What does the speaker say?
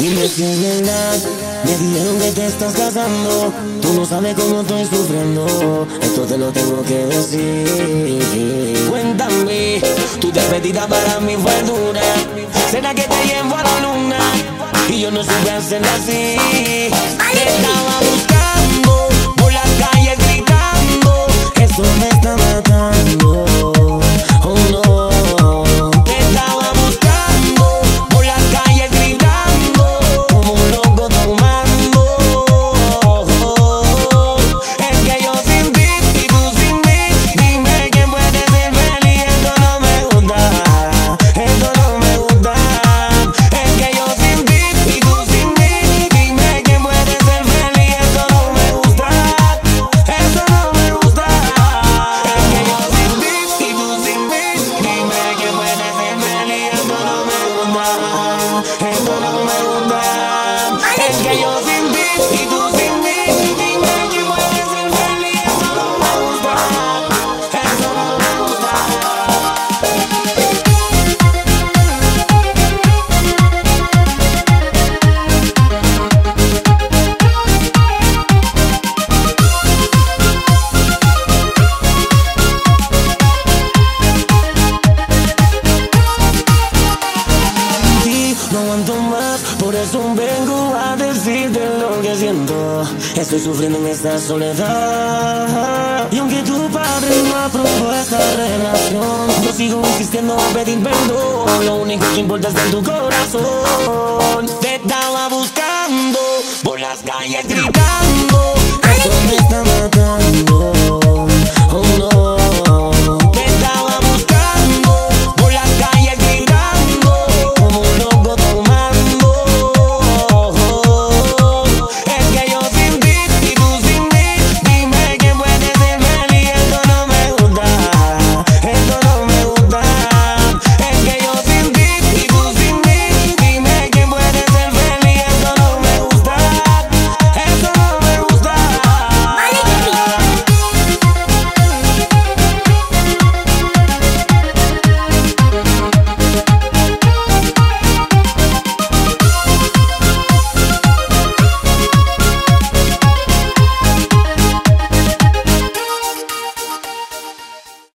Dime si es verdad, me dijeron que te estás casando. Tú no sabes cómo estoy sufriendo, esto te lo tengo que decir. Cuéntame, tu despedida para mí fue dura. ¿Será que te llevo a la luna? Y yo no supe hacerla así. Te estaba buscando por las calles gritando, eso me está matando. Oh no. Esto no me gusta, es que yo sin ti y tú sin mí, dime quién puede ser feliz. Esto no me gusta, esto no me gusta. No aguanto más, por eso vengo a decirte lo que siento. Estoy sufriendo en esta soledad, y aunque tu padre no aprobó esta relación, yo sigo insistiendo a pedir perdón. Lo único que importa es en tu corazón. Te estaba buscando por las calles gritando.